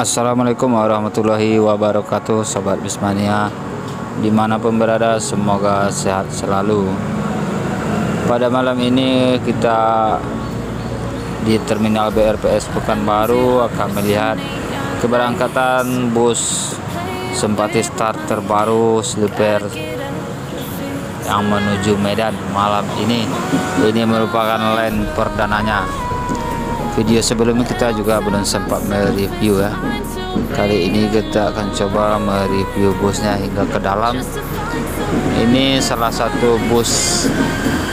Assalamualaikum warahmatullahi wabarakatuh, Sobat Bismania dimanapun berada, semoga sehat selalu. Pada malam ini kita di Terminal BRPS Pekanbaru akan melihat keberangkatan bus Simpati Star terbaru sleeper yang menuju Medan malam ini. Ini merupakan line perdananya. Video sebelumnya kita juga belum sempat mereview ya. Kali ini kita akan coba mereview busnya hingga ke dalam. Ini salah satu bus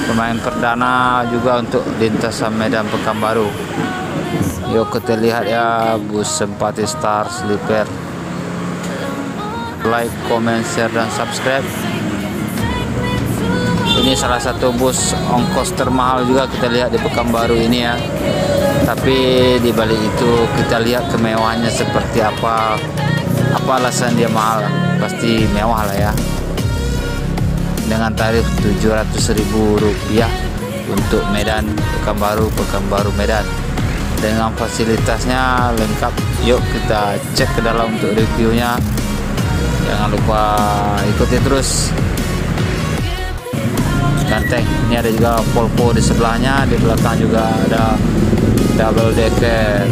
pemain perdana juga untuk lintasan Medan Pekanbaru. Yuk kita lihat ya, bus Simpati Star sleeper. Like, comment, share, dan subscribe. Ini salah satu bus ongkos termahal juga kita lihat di Pekanbaru ini ya. Tapi di balik itu kita lihat kemewahannya seperti apa. Apa alasan dia mahal? Pasti mewah lah ya. Dengan tarif Rp700.000 untuk Medan Pekanbaru Medan. Dengan fasilitasnya lengkap. Yuk kita cek ke dalam untuk reviewnya. Jangan lupa ikuti terus. Ganteng. Ini ada juga Volvo di sebelahnya, di belakang juga ada double decker.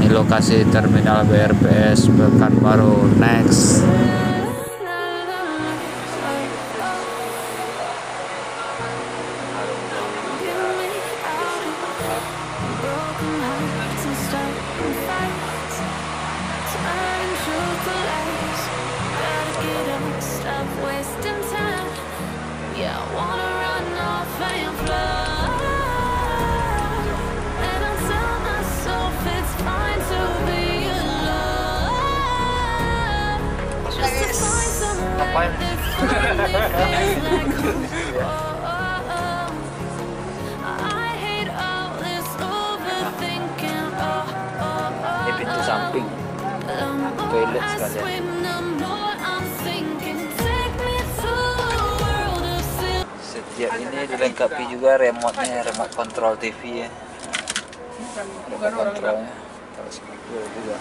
Ini lokasi Terminal BRPS Pekanbaru. Next. Ini pintu samping, toilet sekalian. Setiap ini dilengkapi juga remote-nya, remote control TV ya. Remote controlnya, terus juga.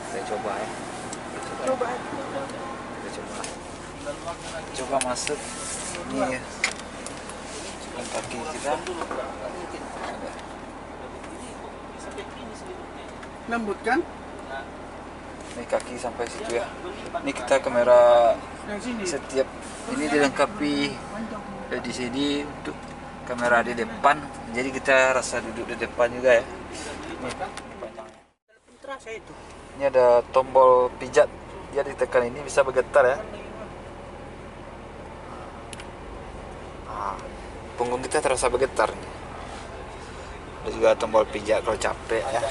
Kita coba ya. Coba masuk. Ini ya. Kaki kita. Lembut kan? Ini kaki sampai situ ya. Ini kita kamera setiap ini dilengkapi LCD untuk kamera di depan. Jadi kita rasa duduk di depan juga ya. Ini ada tombol pijat. Dia ditekan ini bisa bergetar ya. Punggung kita terasa bergetar. Ada juga tombol pijat kalau capek ya.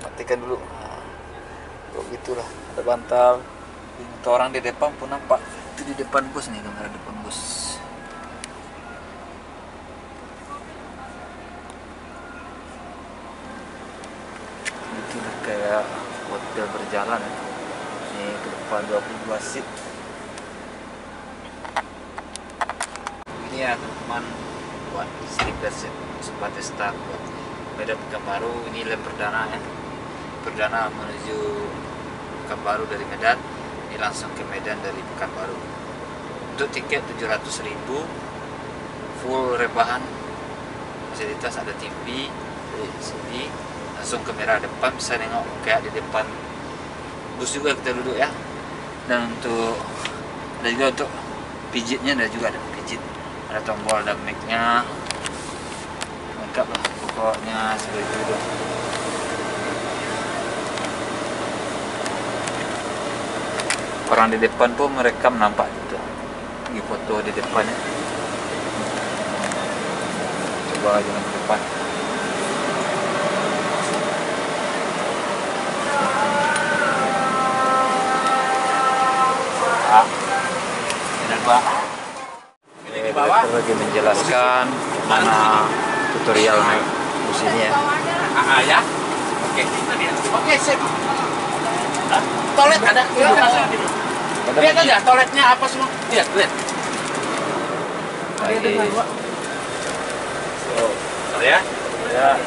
Matikan dulu. Begitulah. Ada bantal. Itu orang di depan pun nampak. Itu di depan bus nih, kamera depan bus. Itulah kayak hotel berjalan. Ini ke depan 22 seat. Ini ya teman buat sleeper Simpati Star buat Medan Pekanbaru. Ini lem perdana ya, perdana menuju Pekanbaru dari Medan. Ini langsung ke Medan dari Pekanbaru. Untuk tiket Rp700.000, full rebahan, fasilitas ada TV di sini, langsung kamera depan bisa nengok kayak di depan bus juga kita duduk ya. Dan untuk ada juga untuk pijitnya, ada juga ada pijit. Ada tombol dan mic-nya, lengkap lah pokoknya seperti itu. Orang di depan pun merekam nampak juga, lagi foto di depannya. Coba jalan ke depan. Ini Pak. Direktur lagi menjelaskan mana tutorial naik bus ini ya. Ya. Oke, sip. Toilet ada. Lihat aja toiletnya apa semua. Lihat, lihat. Lagi. Sorry ya. Ya.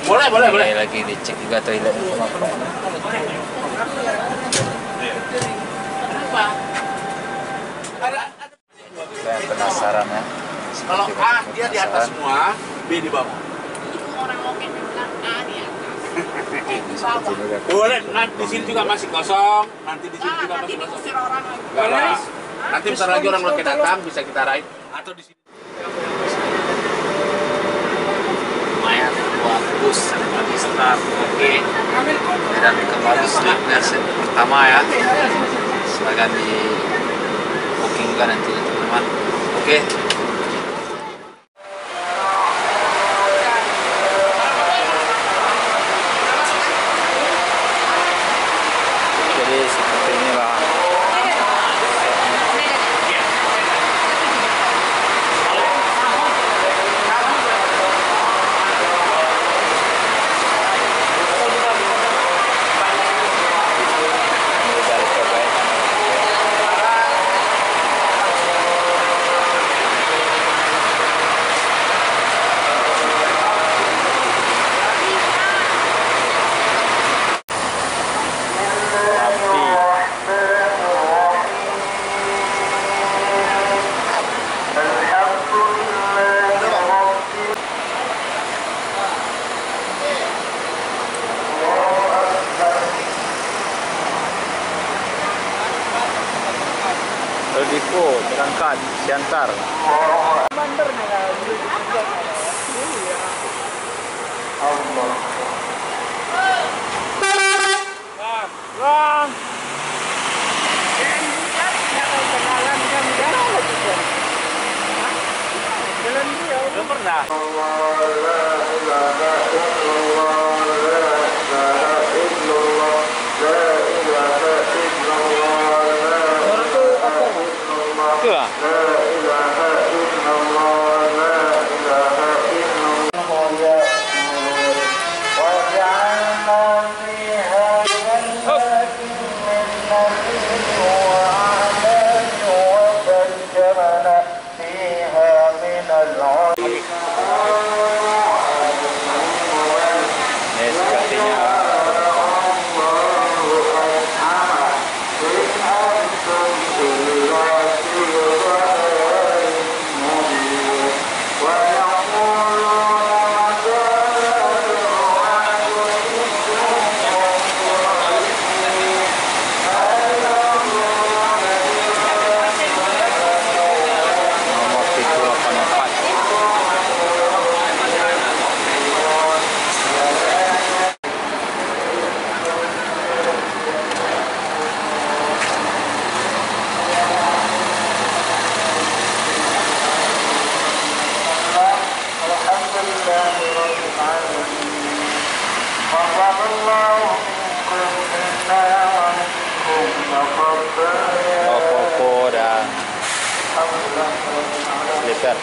Boleh, boleh, boleh. Lagi dicek juga toilet sama penumpang. Saya penasaran ya. Kalau A dia di atas semua, B di bawah. Orang loket bilang A di atas. Boleh, nanti di sini juga masih kosong. Nanti di sini juga Nanti masih kosong. diusir orang lagi. Enggak lah. Nanti bentar lagi orang loket datang, bisa kita raih. Atau di sini. Lumayan buat bus lagi start. Oke. Dan kembali sleep versi pertama ya. Silahkan di booking juga nanti teman-teman. Oke. Jadi seperti inilah dari kebaikan. Dipo berangkat Siantar. Belum pernah. Itu lah. Ini sepertinya nomor 784. Koko dan slipper.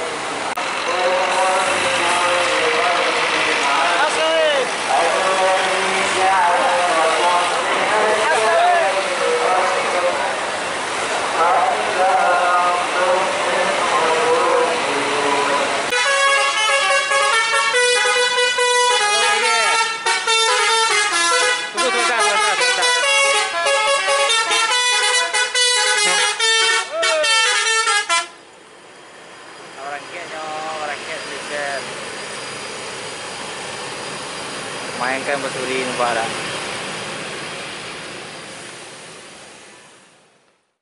Mainkan betul di Nevada.